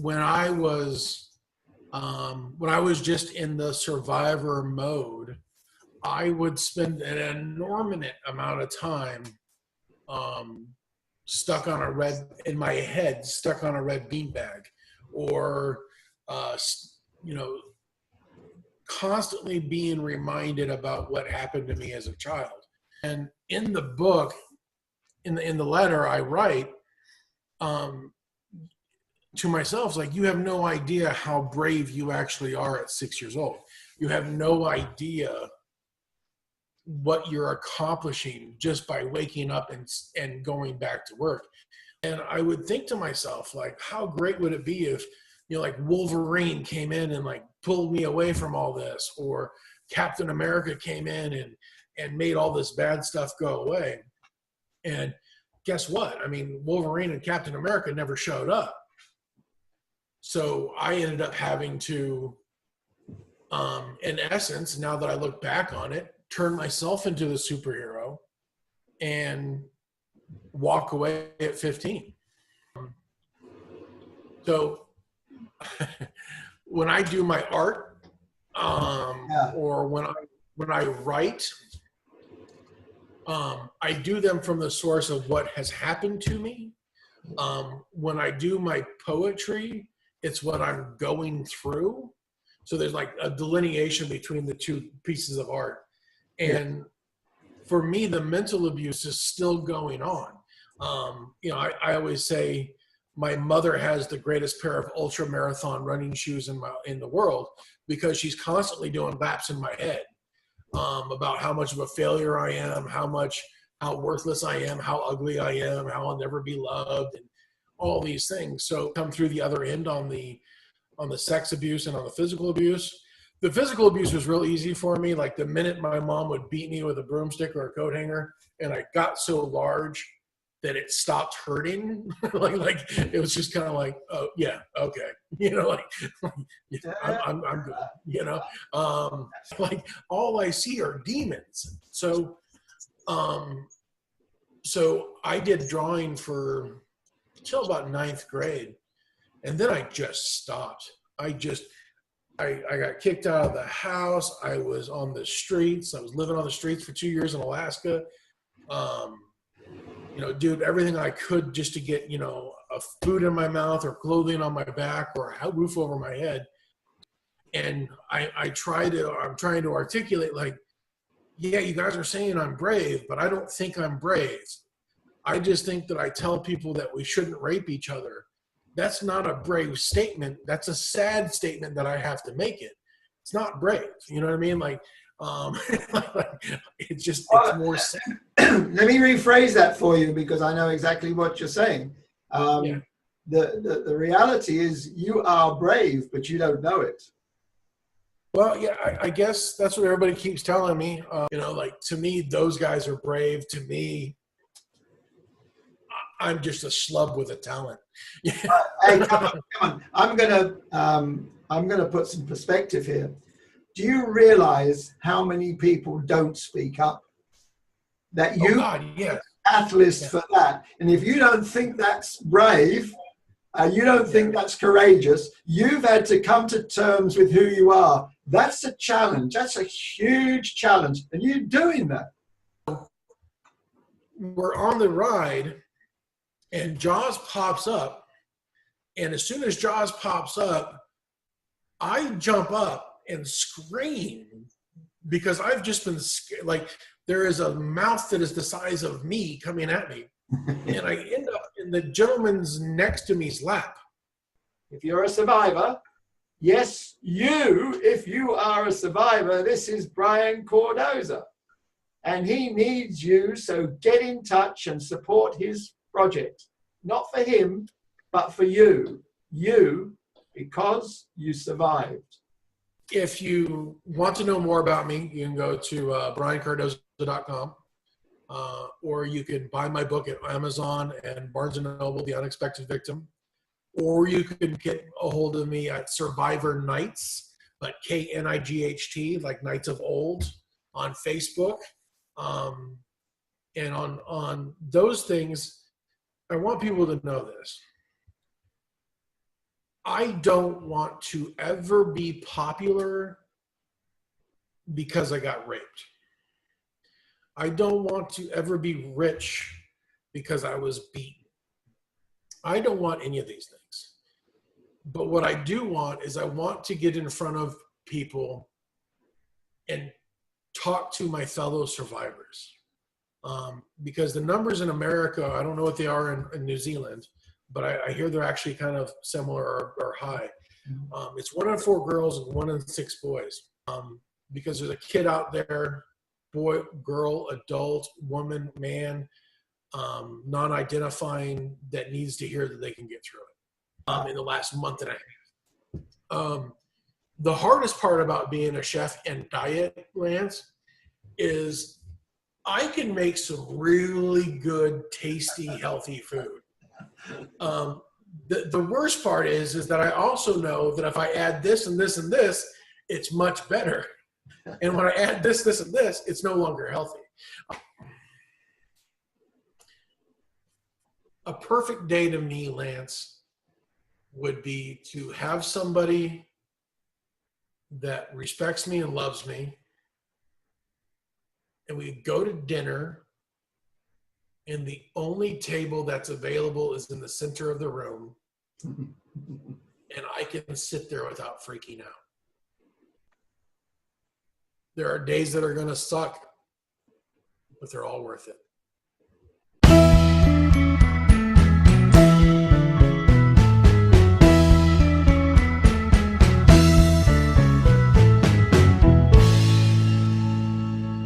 when I was just in the survivor mode, I would spend an enormous amount of time um, stuck on a red in my head, stuck on a red beanbag, or you know, constantly being reminded about what happened to me as a child. And in the book, in the letter I write um, to myself, it's like, you have no idea how brave you actually are at 6 years old. You have no idea what you're accomplishing just by waking up and going back to work. And I would think to myself, like, how great would it be if, like Wolverine came in and like pulled me away from all this, or Captain America came in and made all this bad stuff go away. And guess what? I mean, Wolverine and Captain America never showed up. So I ended up having to, in essence, now that I look back on it, turn myself into the superhero and walk away at 15. So when I do my art, or when I write, I do them from the source of what has happened to me. When I do my poetry, it's what I'm going through. So there's like a delineation between the two pieces of art. And for me, the mental abuse is still going on. I always say my mother has the greatest pair of ultra marathon running shoes in the world, because she's constantly doing laps in my head about how much of a failure I am, how worthless I am, how ugly I am, how I'll never be loved, and all these things. So come through the other end on the sex abuse and on the physical abuse. The physical abuse was real easy for me. Like the minute my mom would beat me with a broomstick or a coat hanger, and I got so large that it stopped hurting. like it was just kind of like, oh yeah, okay, I'm good, like all I see are demons. So I did drawing until about 9th grade, and then I just stopped. I got kicked out of the house. I was on the streets. I was living on the streets for 2 years in Alaska. Did everything I could just to get, a food in my mouth or clothing on my back or a roof over my head. And I'm trying to articulate, like, yeah, you guys are saying I'm brave, but I don't think I'm brave. I just think that I tell people that we shouldn't rape each other. That's not a brave statement. That's a sad statement that I have to make it. It's not brave. You know what I mean? Like, it's more sad. Let me rephrase that for you, because I know exactly what you're saying. The reality is you are brave, but you don't know it. Well, yeah, I guess that's what everybody keeps telling me. Like, to me, those guys are brave. To me, I'm just a schlub with a talent. Hey, come on. I'm gonna put some perspective here. Do you realize how many people don't speak up? That you catalyst for that. And if you don't think that's brave, you don't think that's courageous, you've had to come to terms with who you are. That's a challenge. That's a huge challenge. And you're doing that. We're on the ride, and Jaws pops up. And as soon as Jaws pops up, I jump up and scream, because I've just been scared. Like, there is a mouth that is the size of me coming at me. And I end up in the gentleman's next to me's lap. If you're a survivor, yes, if you are a survivor, this is Brian Cardoza. And he needs you, so get in touch and support his project. Not for him, but for you. You, because you survived. If you want to know more about me, you can go to briancardoza.com, or you can buy my book at Amazon and Barnes & Noble, The Unexpected Victim, or you can get a hold of me at Survivor Knights, but KNIGHT, like Knights of Old, on Facebook. And on those things, I want people to know this. I don't want to ever be popular because I got raped. I don't want to ever be rich because I was beaten. I don't want any of these things. But what I do want is I want to get in front of people and talk to my fellow survivors. Because the numbers in America, I don't know what they are in New Zealand, but I hear they're actually kind of similar or high. It's 1 in 4 girls and 1 in 6 boys. Because there's a kid out there, boy, girl, adult, woman, man, non-identifying, that needs to hear that they can get through it. In the last month and a half. The hardest part about being a chef and diet, Lance, is I can make some really good, tasty, healthy food. The worst part is that I also know that if I add this and this and this, it's much better. And when I add this, this, and this, it's no longer healthy. A perfect day to me, Lance, would be to have somebody that respects me and loves me, and we go to dinner, and the only table that's available is in the center of the room, and I can sit there without freaking out. There are days that are going to suck, but they're all worth it.